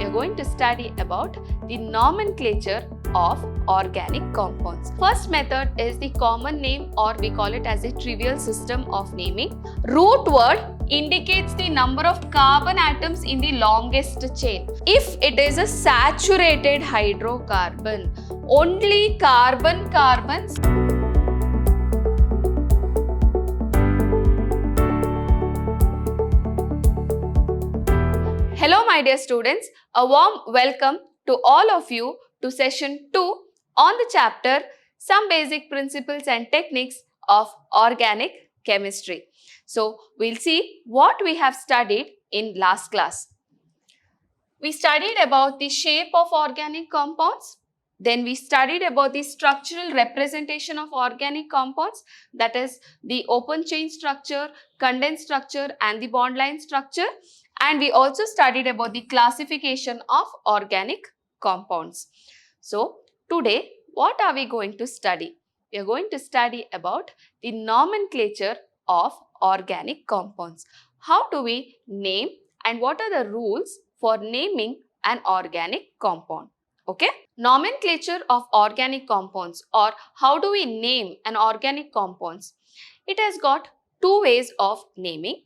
are going to study about the nomenclature of organic compounds. First method is the common name, or we call it as the trivial system of naming. Root word indicates the number of carbon atoms in the longest chain. If it is a saturated hydrocarbon, only carbons. Hello my dear students, a warm welcome to all of you to session 2 on the chapter Some Basic Principles and Techniques of Organic Chemistry. So we'll see what we have studied in last class. We studied about the shape of organic compounds. Then we studied about the structural representation of organic compounds, that is the open chain structure, condensed structure and the bond line structure. And we also studied about the classification of organic compounds. So today, what are we going to study? We are going to study about the nomenclature of organic compounds. How do we name and what are the rules for naming an organic compound? Okay? Nomenclature of organic compounds, or how do we name an organic compounds? It has got two ways of naming.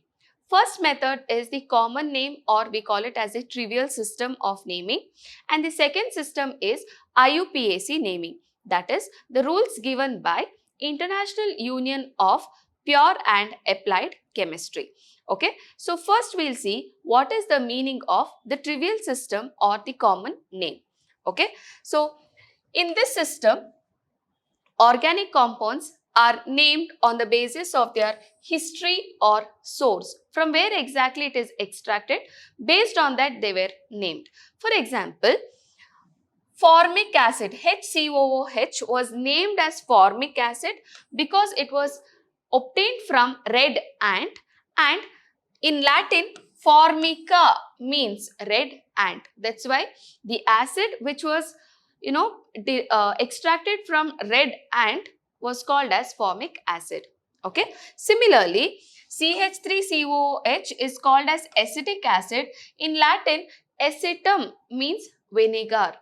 First method is the common name, or we call it as a trivial system of naming, and the second system is IUPAC naming, that is the rules given by International Union of Pure and Applied Chemistry. Okay, so first we'll see what is the meaning of the trivial system or the common name. Okay, so in this system, organic compounds are named on the basis of their history or source, from where exactly it is extracted. Based on that they were named. For example, formic acid, HCOOH, was named as formic acid because it was obtained from red ant, and in Latin formica means red ant. That's why the acid which was extracted from red ant was called as formic acid. Okay. Similarly, CH3COOH is called as acetic acid. In Latin, acetum means vinegar.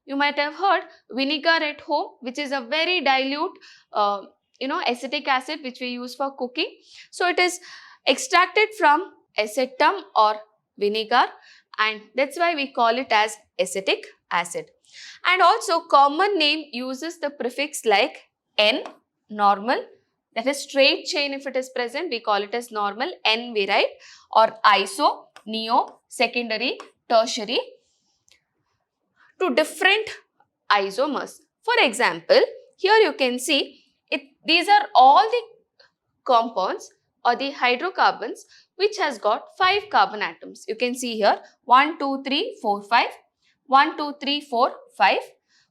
You might have heard vinegar at home, which is a very dilute acetic acid which we use for cooking. So it is extracted from acetum or vinegar, and that's why we call it as acetic acid. And also common name uses the prefix like N, normal, that is straight chain. If it is present, we call it as normal, N we write, or iso, neo, secondary, tertiary, to different isomers. For example, here you can see these are all the compounds or the hydrocarbons which has got 5 carbon atoms. You can see here 1, 2, 3, 4, 5, 1, 2, 3, 4, 5,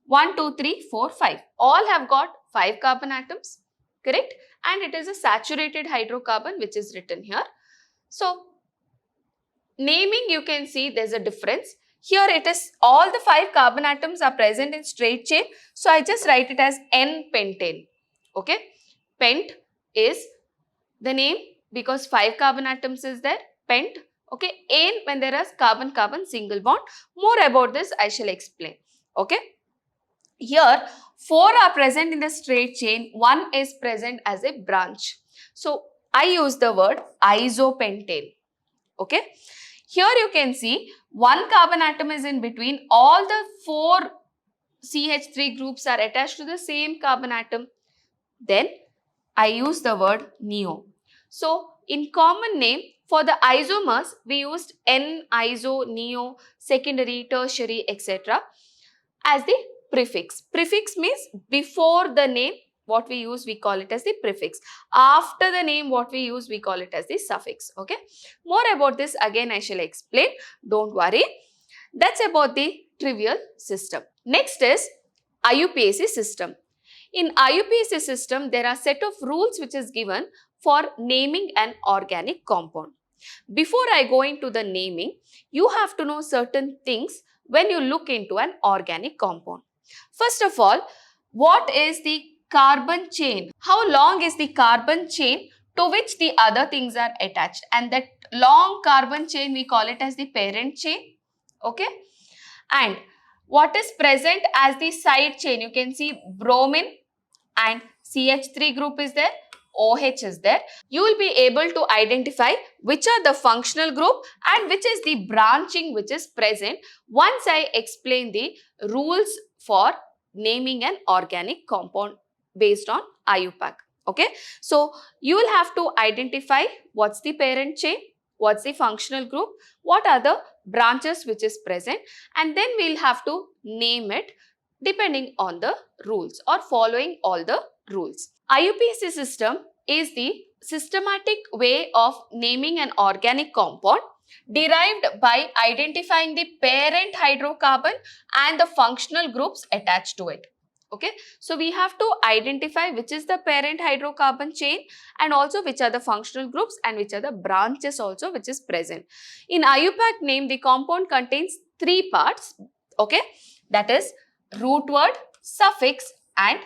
1, 2, 3, 4, 5. All have got 5 carbon atoms, correct? And it is a saturated hydrocarbon which is written here. So, naming, you can see there's a difference. Here it is all the 5 carbon atoms are present in straight chain. So, I just write it as N-pentane. Okay? Pent is the name because 5 carbon atoms is there. Pent. Okay? Ane when there is carbon-carbon single bond. More about this I shall explain. Okay? Here 4 are present in the straight chain. 1 is present as a branch. So, I use the word isopentane. Okay? Here you can see 1 carbon atom is in between. All the 4 CH3 groups are attached to the same carbon atom. Then I use the word neo. So, in common name for the isomers, we used N-iso, neo, secondary, tertiary, etc. as the prefix. Prefix means before the name, what we use, we call it as the prefix. After the name, what we use, we call it as the suffix. Okay. More about this again I shall explain. Don't worry. That's about the trivial system. Next is IUPAC system. In IUPAC system, there are set of rules which is given for naming an organic compound. Before I go into the naming, you have to know certain things when you look into an organic compound. First of all, what is the carbon chain? How long is the carbon chain to which the other things are attached? And that long carbon chain, we call it as the parent chain. Okay. And what is present as the side chain? You can see bromine and CH3 group is there, OH is there. You will be able to identify which are the functional group and which is the branching which is present once I explain the rules for naming an organic compound based on IUPAC. Okay, so you will have to identify what's the parent chain, what's the functional group, what are the branches which is present, and then we'll have to name it depending on the rules or following all the rules. IUPAC system is the systematic way of naming an organic compound derived by identifying the parent hydrocarbon and the functional groups attached to it. Okay, so we have to identify which is the parent hydrocarbon chain and also which are the functional groups and which are the branches also which is present. In IUPAC name, the compound contains 3 parts. Okay, that is root word, suffix and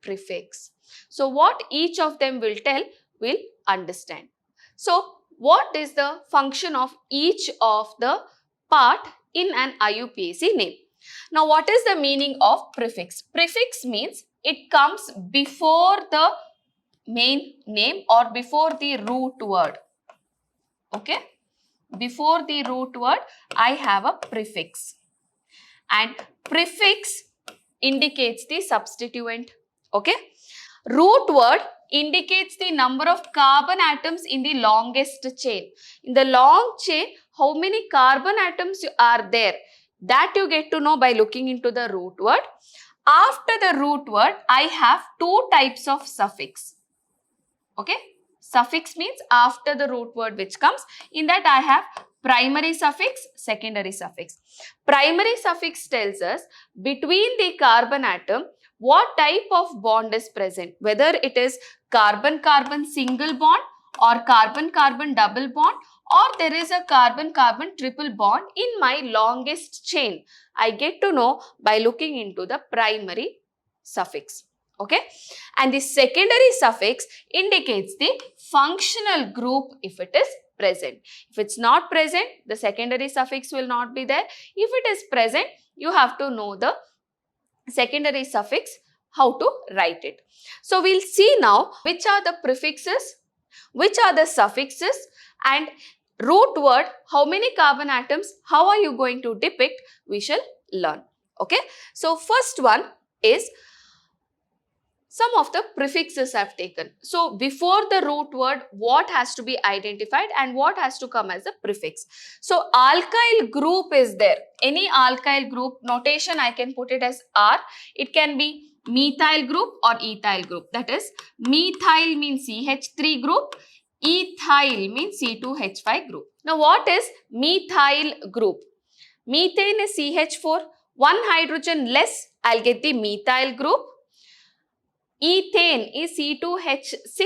prefix. So what each of them will tell, we'll understand. So what is the function of each of the part in an IUPAC name? Now what is the meaning of prefix? Prefix means it comes before the main name or before the root word. Okay, before the root word I have a prefix, and prefix indicates the substituent. Okay, root word indicates the number of carbon atoms in the longest chain. In the long chain, how many carbon atoms are there? That you get to know by looking into the root word. After the root word, I have 2 types of suffix. Okay, suffix means after the root word which comes. In that I have primary suffix, secondary suffix. Primary suffix tells us between the carbon atom what type of bond is present, whether it is carbon-carbon single bond or carbon-carbon double bond, or there is a carbon-carbon triple bond in my longest chain. I get to know by looking into the primary suffix. Okay, and the secondary suffix indicates the functional group if it is present. If it's not present, the secondary suffix will not be there. If it is present, you have to know the secondary suffix, how to write it. So we'll see now which are the prefixes, which are the suffixes, and root word, how many carbon atoms, how are you going to depict, we shall learn. Okay, so first one is some of the prefixes I've taken. So before the root word, what has to be identified and what has to come as a prefix. So alkyl group is there. Any alkyl group notation I can put it as R. It can be methyl group or ethyl group. That is, methyl means CH3 group, ethyl means C2H5 group. Now what is methyl group? Methane is CH4, 1 hydrogen less, I'll get the methyl group. Ethane is C2H6,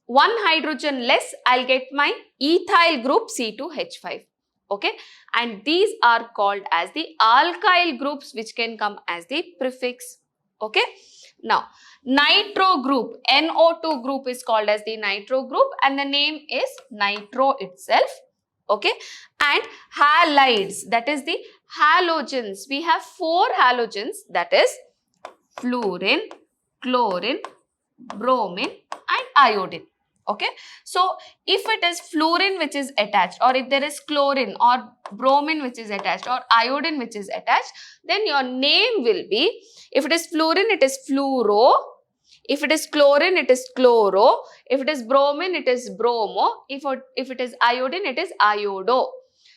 1 hydrogen less, I'll get my ethyl group C2H5. Okay, and these are called as the alkyl groups which can come as the prefix. Okay, now nitro group, NO2 group is called as the nitro group and the name is nitro itself. Okay, and halides, that is the halogens. We have 4 halogens, that is fluorine, chlorine, bromine and iodine. Okay, so if it is fluorine which is attached, or if there is chlorine or bromine which is attached, or iodine which is attached, then your name will be, if it is fluorine it is fluoro, if it is chlorine it is chloro, if it is bromine it is bromo, if it is iodine it is iodo.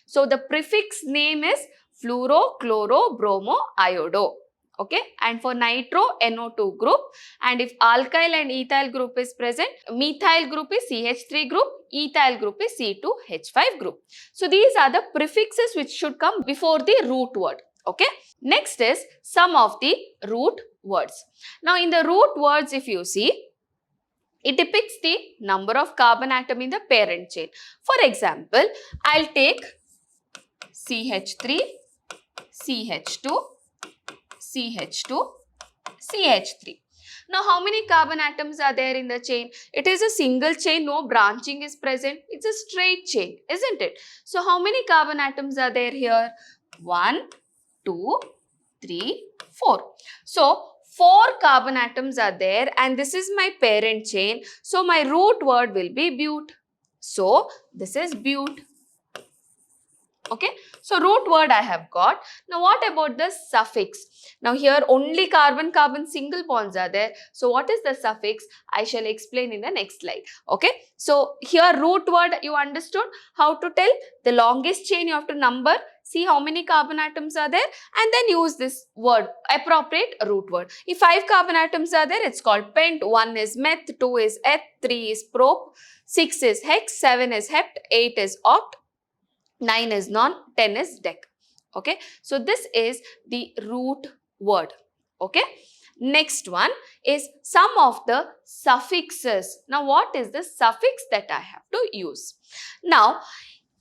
So the prefix name is fluoro, chloro, bromo, iodo. Okay, and for nitro, NO2 group, and if alkyl and ethyl group is present, methyl group is CH3 group, ethyl group is C2H5 group. So these are the prefixes which should come before the root word. Okay, next is some of the root words. Now in the root words, if you see, it depicts the number of carbon atom in the parent chain. For example, I'll take CH3, CH2, CH2, CH3. Now, how many carbon atoms are there in the chain? It is a single chain, no branching is present. It's a straight chain, isn't it? So, how many carbon atoms are there here? 1, 2, 3, 4. So 4 carbon atoms are there and this is my parent chain. So my root word will be but. So this is but. Okay, so root word I have got. Now what about the suffix? Now here only carbon-carbon single bonds are there. So what is the suffix? I shall explain in the next slide. Okay, so here root word you understood how to tell. The longest chain you have to number, see how many carbon atoms are there and then use this word, appropriate root word. If 5 carbon atoms are there, it's called pent, 1 is meth, 2 is eth, 3 is prop, 6 is hex, 7 is hept, 8 is oct, 9 is non, 10 is dec. Okay, so this is the root word. Okay, next one is some of the suffixes. Now what is the suffix that I have to use? Now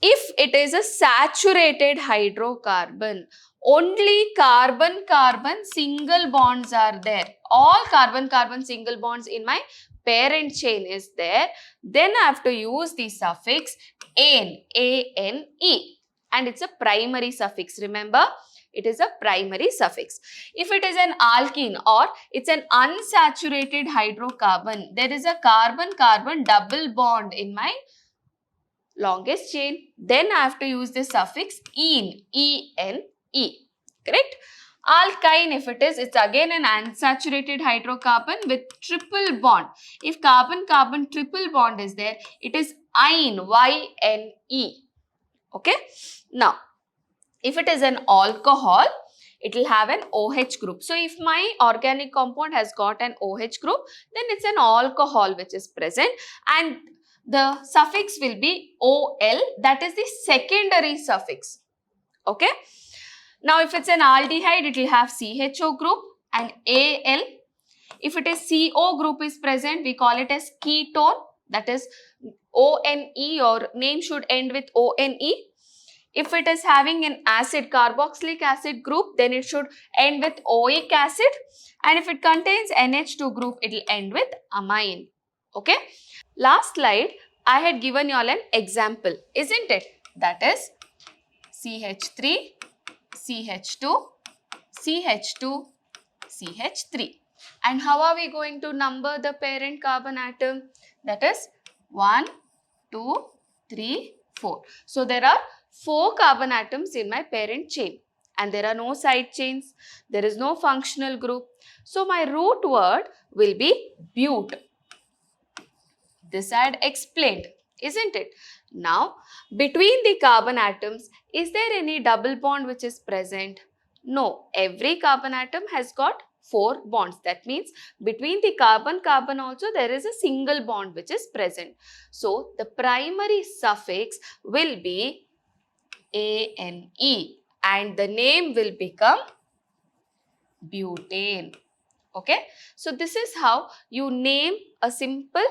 if it is a saturated hydrocarbon, only carbon-carbon single bonds are there. All carbon-carbon single bonds in my parent chain is there. Then I have to use the suffix ane, A-N-E. And it's a primary suffix. Remember, it is a primary suffix. If it is an alkene or it's an unsaturated hydrocarbon, there is a carbon-carbon double bond in my longest chain, then I have to use the suffix ene, E-N-E, correct? Alkyne, if it is, it's again an unsaturated hydrocarbon with triple bond. If carbon-carbon triple bond is there, it is yne, Y-N-E, okay? Now, if it is an alcohol, it will have an OH group. So, if my organic compound has got an OH group, then it's an alcohol which is present and the suffix will be OL, that is the secondary suffix. Okay. Now, if it's an aldehyde, it will have CHO group and AL. If it is CO group is present, we call it as ketone, that is ONE, or name should end with ONE. If it is having an acid, carboxylic acid group, then it should end with oic acid. And if it contains NH2 group, it will end with amine. Okay. Last slide, I had given you all an example, isn't it? That is CH3, CH2, CH2, CH3. And how are we going to number the parent carbon atom? That is 1, 2, 3, 4. So there are 4 carbon atoms in my parent chain and there are no side chains. There is no functional group. So my root word will be but. This I had explained, isn't it? Now, between the carbon atoms, is there any double bond which is present? No, every carbon atom has got 4 bonds. That means between the carbon-carbon also there is a single bond which is present. So, the primary suffix will be ANE and the name will become butane. Okay. So, this is how you name a simple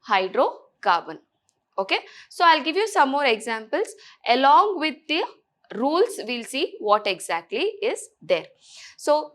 hydrocarbon. Okay. So, I'll give you some more examples. Along with the rules, we'll see what exactly is there. So,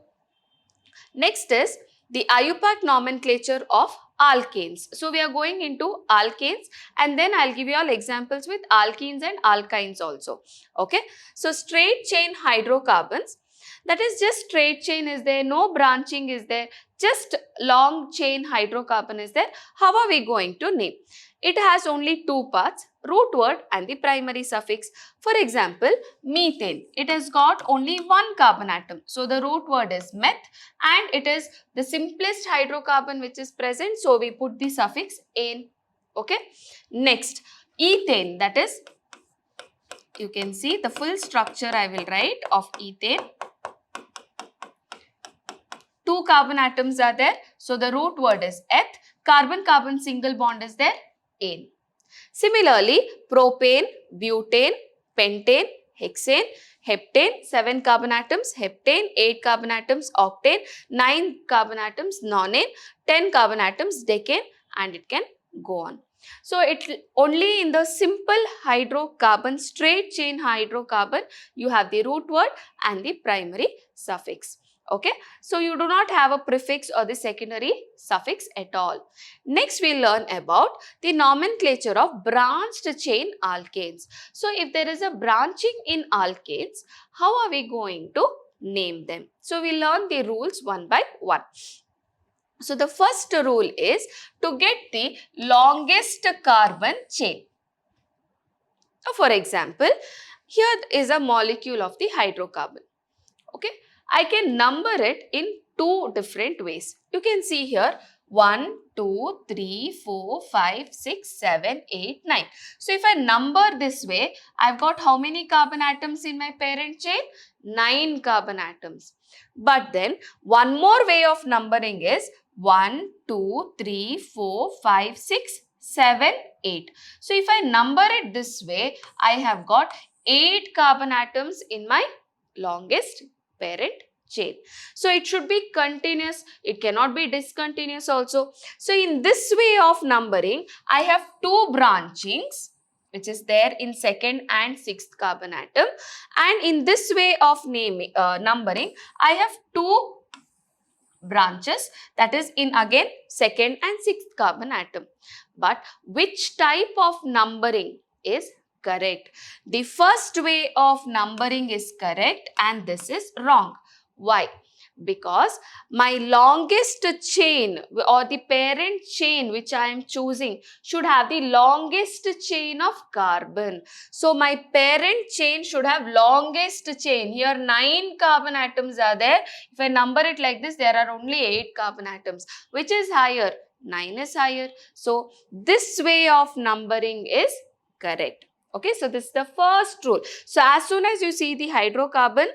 next is the IUPAC nomenclature of alkanes. So, we are going into alkanes and then I'll give you all examples with alkenes and alkynes also. Okay. So, straight chain hydrocarbons, that is just straight chain is there, no branching is there, just long chain hydrocarbon is there. How are we going to name? It has only 2 parts, root word and the primary suffix. For example, methane, it has got only 1 carbon atom. So, the root word is meth and it is the simplest hydrocarbon which is present. So, we put the suffix ane. Okay. Next, ethane, that is, you can see the full structure I will write of ethane. 2 carbon atoms are there. So, the root word is eth. Carbon-carbon single bond is there, ane. Similarly, propane, butane, pentane, hexane, heptane, 7 carbon atoms, heptane, 8 carbon atoms, octane, 9 carbon atoms, nonane, 10 carbon atoms, decane, and it can go on. So it only in the simple hydrocarbon, straight chain hydrocarbon, you have the root word and the primary suffix. Okay, so you do not have a prefix or the secondary suffix at all. Next, we learn about the nomenclature of branched chain alkanes. So if there is a branching in alkanes, how are we going to name them? So we learn the rules one by one. So the first rule is to get the longest carbon chain. For example, here is a molecule of the hydrocarbon. Okay, I can number it in two different ways. You can see here 1, 2, 3, 4, 5, 6, 7, 8, 9. So if I number this way, I've got how many carbon atoms in my parent chain? 9 carbon atoms. But then one more way of numbering is 1, 2, 3, 4, 5, 6, 7, 8. So if I number it this way, I have got 8 carbon atoms in my longest parent chain. So it should be continuous. It cannot be discontinuous also. So in this way of numbering, I have two branchings which is there in second and sixth carbon atom. And in this way of numbering, I have two branches, that is in again second and sixth carbon atom. But which type of numbering is correct? The first way of numbering is correct and this is wrong. Why? Because my longest chain or the parent chain which I am choosing should have the longest chain of carbon. So my parent chain should have longest chain. Here 9 carbon atoms are there. If I number it like this, there are only 8 carbon atoms. Which is higher? 9 is higher. So this way of numbering is correct. Okay, so this is the first rule. So as soon as you see the hydrocarbon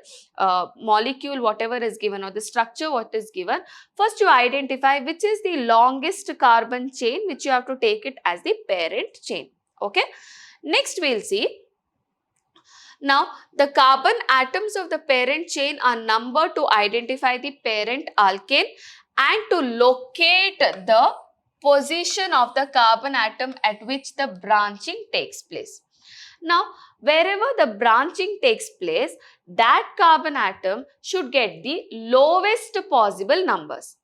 molecule, whatever is given, or the structure what is given, first you identify which is the longest carbon chain which you have to take it as the parent chain. Okay, next we'll see. Now, the carbon atoms of the parent chain are numbered to identify the parent alkane and to locate the position of the carbon atom at which the branching takes place. Now, wherever the branching takes place, that carbon atom should get the lowest possible numbers.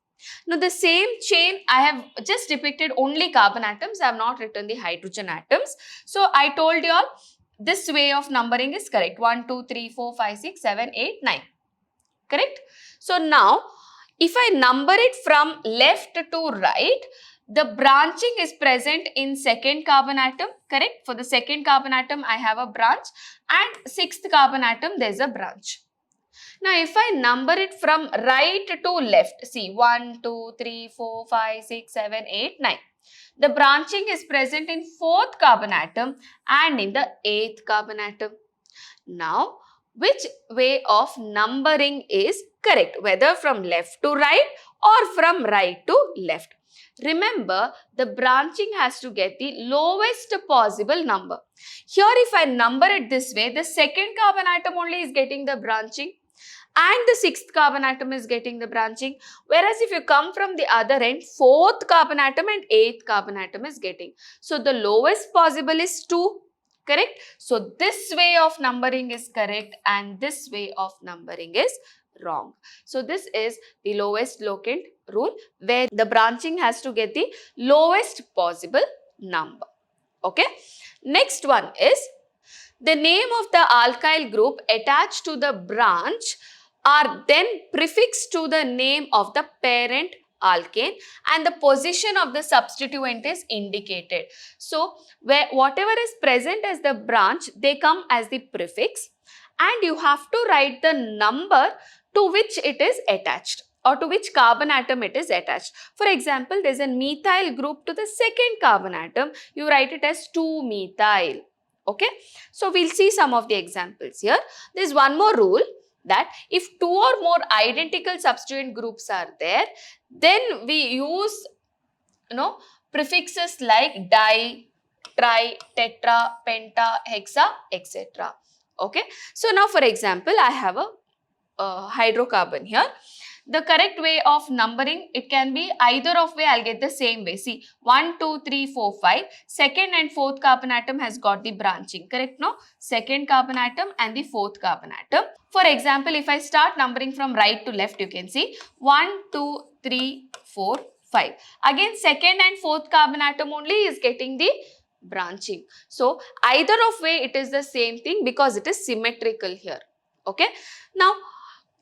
Now, the same chain I have just depicted only carbon atoms. I have not written the hydrogen atoms. So, I told you all this way of numbering is correct. 1, 2, 3, 4, 5, 6, 7, 8, 9. Correct? So, now if I number it from left to right, the branching is present in second carbon atom, correct? For the second carbon atom, I have a branch, and sixth carbon atom, there is a branch. Now, if I number it from right to left, see 1, 2, 3, 4, 5, 6, 7, 8, 9. The branching is present in fourth carbon atom and in the eighth carbon atom. Now, which way of numbering is correct? Whether from left to right or from right to left. Remember, the branching has to get the lowest possible number. Here, if I number it this way, the second carbon atom only is getting the branching and the sixth carbon atom is getting the branching. Whereas if you come from the other end, fourth carbon atom and eighth carbon atom is getting. So, the lowest possible is 2. Correct? So, this way of numbering is correct and this way of numbering is wrong. So, this is the lowest locant rule where the branching has to get the lowest possible number. Okay. Next one is the name of the alkyl group attached to the branch are then prefixed to the name of the parent alkane and the position of the substituent is indicated. So, whatever is present as the branch, they come as the prefix and you have to write the number to which it is attached or to which carbon atom it is attached. For example, there is a methyl group to the second carbon atom, you write it as 2-methyl. Okay, so we'll see some of the examples here. There is one more rule that if 2 or more identical substituent groups are there, then we use prefixes like di, tri, tetra, penta, hexa, etc. Okay, so now for example, I have a hydrocarbon here. the correct way of numbering, it can be either of way, I'll get the same way. See, 1, 2, 3, 4, 5. Second and fourth carbon atom has got the branching, correct? No? Second carbon atom and the fourth carbon atom. For example, if I start numbering from right to left, you can see 1, 2, 3, 4, 5. Again, second and fourth carbon atom only is getting the branching. So, either of way, it is the same thing because it is symmetrical here. Okay. Now,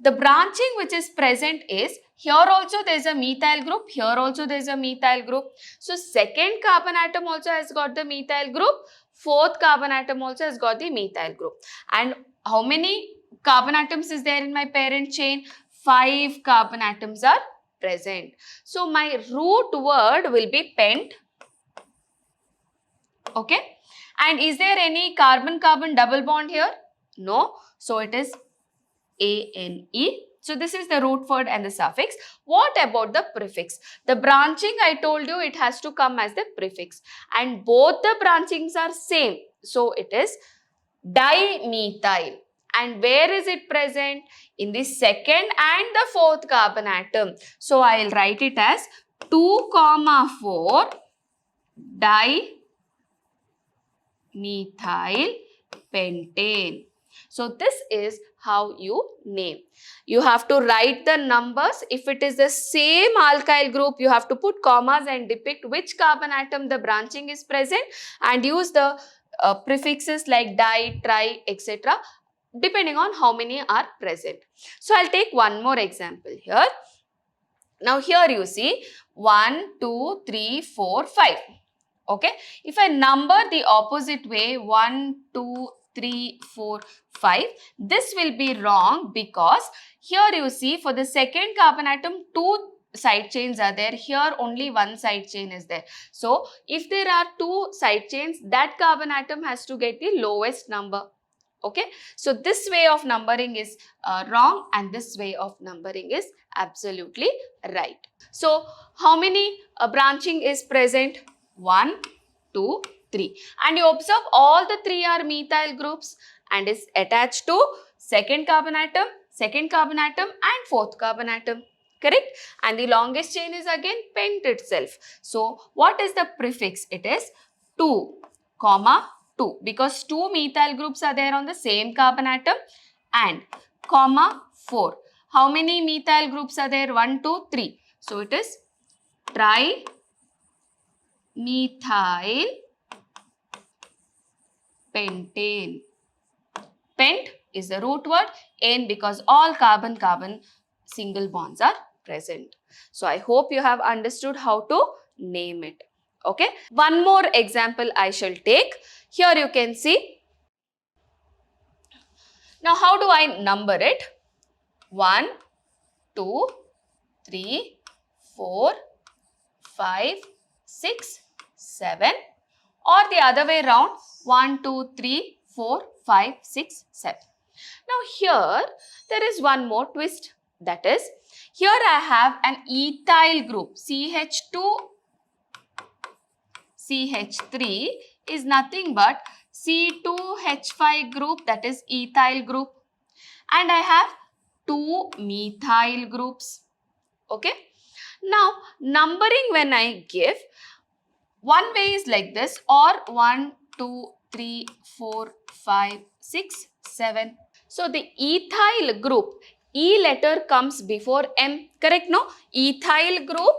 the branching which is present is, here also there is a methyl group, here also there is a methyl group. So, second carbon atom also has got the methyl group, fourth carbon atom also has got the methyl group. And how many carbon atoms is there in my parent chain? 5 carbon atoms are present. So, my root word will be pent. Okay. And is there any carbon-carbon double bond here? No. So, it is ANE. So, this is the root word and the suffix. What about the prefix? The branching, I told you, it has to come as the prefix. And both the branchings are same. So, it is dimethyl. And where is it present? In the second and the fourth carbon atom. So, I will write it as 2, 4 dimethyl pentane. So, this is how you name. You have to write the numbers. If it is the same alkyl group, you have to put commas and depict which carbon atom the branching is present and use the prefixes like di, tri, etc. depending on how many are present. So, I'll take one more example here. Now, here you see 1, 2, 3, 4, 5. Okay. If I number the opposite way, 1, 2, 3, 4, 5, this will be wrong because here you see for the second carbon atom, 2 side chains are there. Here only one side chain is there. So, if there are 2 side chains, that carbon atom has to get the lowest number. Okay. So, this way of numbering is wrong and this way of numbering is absolutely right. So, how many branching is present? 1, 2, 3. And you observe all the 3 are methyl groups and is attached to second carbon atom and fourth carbon atom. Correct? And the longest chain is again pent itself. So, what is the prefix? It is 2, 2 because 2 methyl groups are there on the same carbon atom and 4. How many methyl groups are there? 1, 2, 3. So, it is trimethyl pentane. Pent is the root word, N because all carbon-carbon single bonds are present. So, I hope you have understood how to name it. Okay. One more example I shall take. Here you can see. Now, how do I number it? 1, 2, 3, 4, 5, 6, 7 or the other way round 1, 2, 3, 4, 5, 6, 7. Now, here there is one more twist, that is here I have an ethyl group CH2 CH3 is nothing but C2H5 group, that is ethyl group, and I have 2 methyl groups. Okay. Now, numbering when I give, one way is like this or 1, 2, 3, 4, 5, 6, 7. So, the ethyl group, E letter comes before M, correct? No? Ethyl group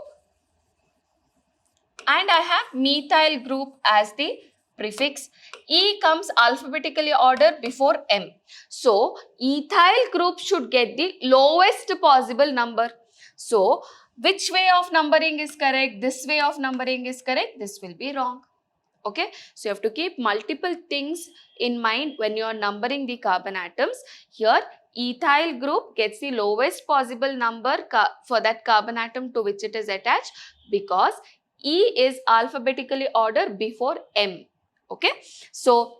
and I have methyl group as the prefix. E comes alphabetically ordered before M. So, ethyl group should get the lowest possible number. So, which way of numbering is correct? This way of numbering is correct. This will be wrong. Okay. So, you have to keep multiple things in mind when you are numbering the carbon atoms. Here, ethyl group gets the lowest possible number for that carbon atom to which it is attached because E is alphabetically ordered before M. Okay. So,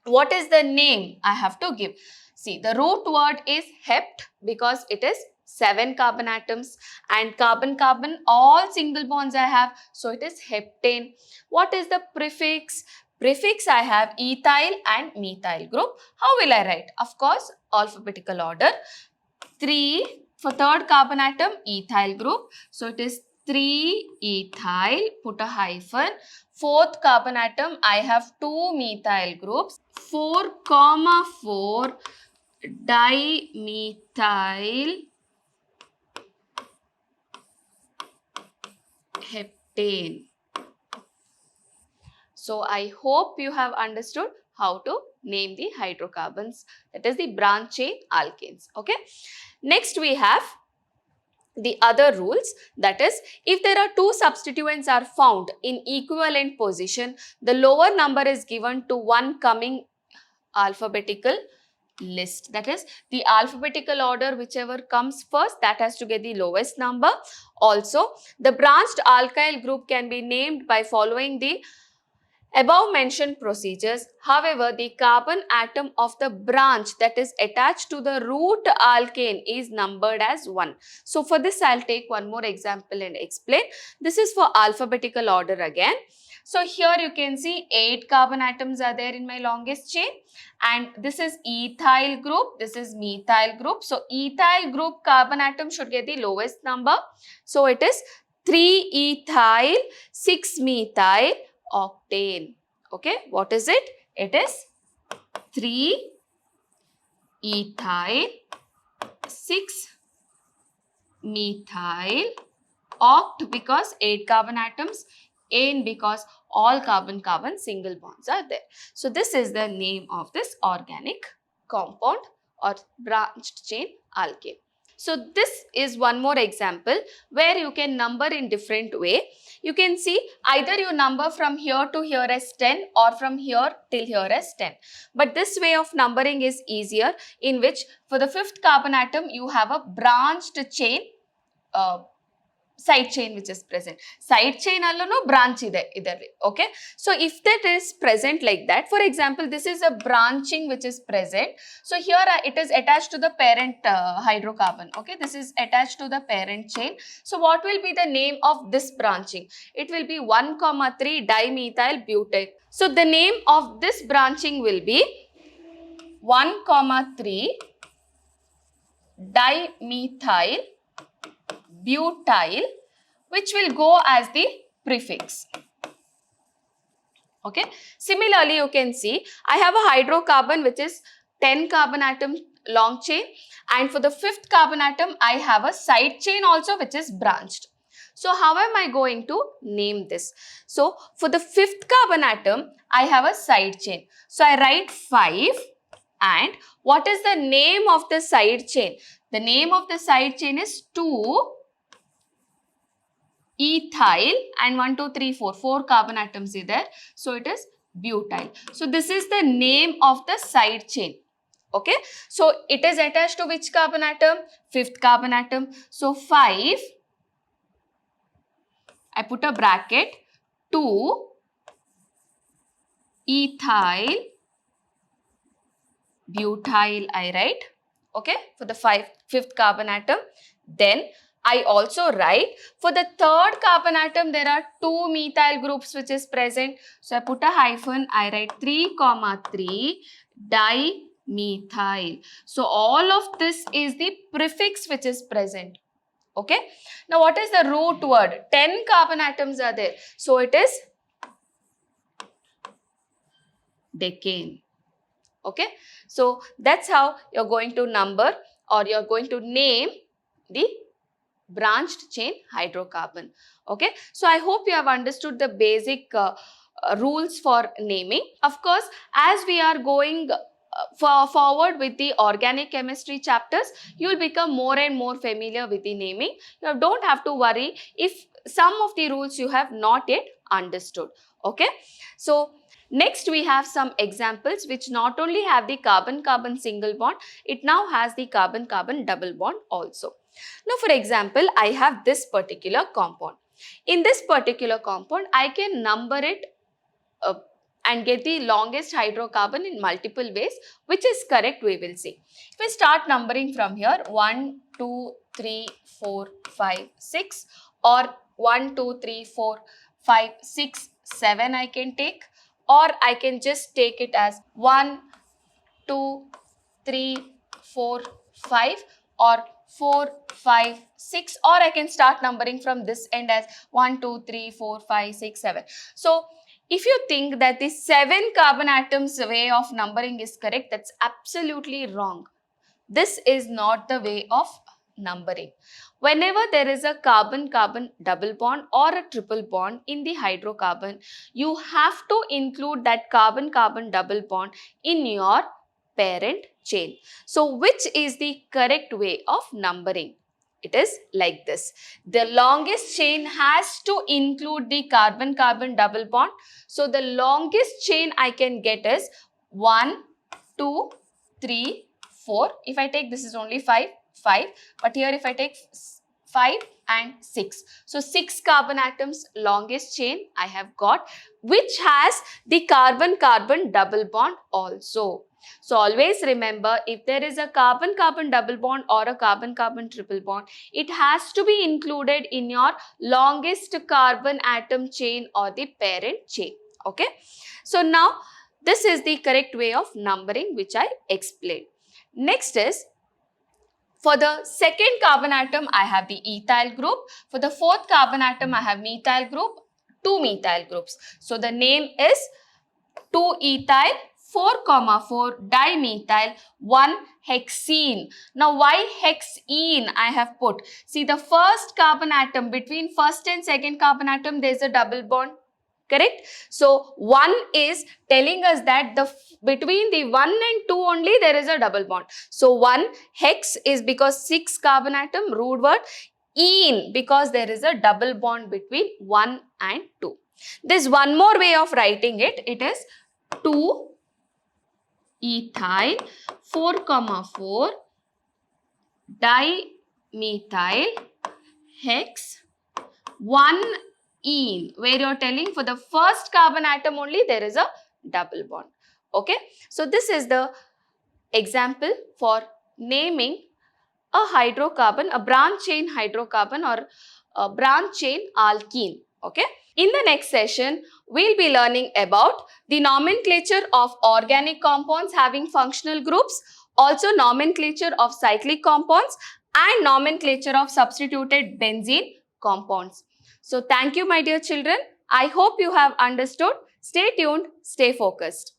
what is the name I have to give? See, the root word is hept because it is 7 carbon atoms and carbon-carbon all single bonds I have. So, it is heptane. What is the prefix? Prefix I have ethyl and methyl group. How will I write? Of course, alphabetical order. 3 For third carbon atom, ethyl group. So it is 3-ethyl, put a hyphen. Fourth carbon atom, I have 2 methyl groups. 4,4 dimethyl heptane. So I hope you have understood how to name the hydrocarbons, that is the branch chain alkanes. Okay. Next we have the other rules, that is, if there are two substituents are found in equivalent position, the lower number is given to one coming alphabetical list. That is, the alphabetical order, whichever comes first, that has to get the lowest number. Also, the branched alkyl group can be named by following the above mentioned procedures. However, the carbon atom of the branch that is attached to the root alkane is numbered as 1. So, for this I'll take one more example and explain. This is for alphabetical order again. So, here you can see 8 carbon atoms are there in my longest chain, and this is ethyl group, this is methyl group. So, ethyl group carbon atom should get the lowest number. So, it is 3-ethyl 6-methyl octane. Okay, what is it? It is 3-ethyl 6-methyl oct, because 8 carbon atoms, ane because all carbon-carbon single bonds are there. So this is the name of this organic compound or branched chain alkane. So this is one more example where you can number in different way. You can see either you number from here to here as 10 or from here till here as 10. But this way of numbering is easier, in which for the fifth carbon atom you have a branched chain, side chain which is present. Side chain allano branch idar. Okay. So if that is present like that, for example, this is a branching which is present. So here it is attached to the parent hydrocarbon. Okay. This is attached to the parent chain. So what will be the name of this branching? It will be 1,3 dimethyl butyl. So the name of this branching will be 1,3 dimethyl butyl, which will go as the prefix. Okay. Similarly, you can see I have a hydrocarbon which is 10 carbon atom long chain, and for the fifth carbon atom I have a side chain also which is branched. So how am I going to name this? So for the fifth carbon atom I have a side chain. So I write 5, and what is the name of the side chain? The name of the side chain is 2 ethyl, and 1, 2, 3, 4 carbon atoms is there. So it is butyl. So this is the name of the side chain. Okay. So it is attached to which carbon atom? Fifth carbon atom. So 5, I put a bracket, 2 ethyl butyl I write. Okay. For the fifth carbon atom. Then I also write for the third carbon atom there are 2 methyl groups which is present. So I put a hyphen, I write 3,3 dimethyl. So all of this is the prefix which is present. Okay. Now what is the root word? 10 carbon atoms are there. So it is decane. Okay. So that's how you're going to number, or you're going to name the branched chain hydrocarbon. Okay. So I hope you have understood the basic rules for naming. Of course, as we are going forward with the organic chemistry chapters, you will become more and more familiar with the naming. You don't have to worry if some of the rules you have not yet understood. Okay. So next we have some examples which not only have the carbon-carbon single bond, it now has the carbon-carbon double bond also. Now for example, I have this particular compound. In this particular compound, I can number it and get the longest hydrocarbon in multiple ways. Which is correct, we will see. If we start numbering from here, 1, 2, 3, 4, 5, 6, or 1, 2, 3, 4, 5, 6, 7 I can take, or I can just take it as 1, 2, 3, 4, 5, or 4, 5, 6, or I can start numbering from this end as 1, 2, 3, 4, 5, 6, 7. So if you think that the 7 carbon atoms way of numbering is correct, that's absolutely wrong. This is not the way of numbering. Whenever there is a carbon-carbon double bond or a triple bond in the hydrocarbon, you have to include that carbon-carbon double bond in your parent chain. So which is the correct way of numbering? It is like this. The longest chain has to include the carbon-carbon double bond. So the longest chain I can get is 1, 2, 3, 4. If I take this is only 5, 5. But here if I take 5 and 6. So 6 carbon atoms longest chain I have got, which has the carbon-carbon double bond also. So always remember, if there is a carbon-carbon double bond or a carbon-carbon triple bond, it has to be included in your longest carbon atom chain or the parent chain. Okay. So now this is the correct way of numbering which I explained. Next is, for the second carbon atom, I have the ethyl group. For the fourth carbon atom, I have methyl group, 2 methyl groups. So the name is 2-ethyl, 4,4 dimethyl, 1 hexene. Now why hexene I have put? See, the first carbon atom, between first and second carbon atom, there is a double bond. Correct? So 1 is telling us that between the 1 and 2 only there is a double bond. So 1 hex is because 6 carbon atom, root word. Ene because there is a double bond between 1 and 2. There's one more way of writing it. It is 2-ethyl 4,4 dimethyl hex 1 ene, where you're telling for the first carbon atom only there is a double bond. Okay. So this is the example for naming a hydrocarbon, a branch chain hydrocarbon or a branch chain alkene. Okay. In the next session, we'll be learning about the nomenclature of organic compounds having functional groups, also nomenclature of cyclic compounds and nomenclature of substituted benzene compounds. So thank you, my dear children. I hope you have understood. Stay tuned, stay focused.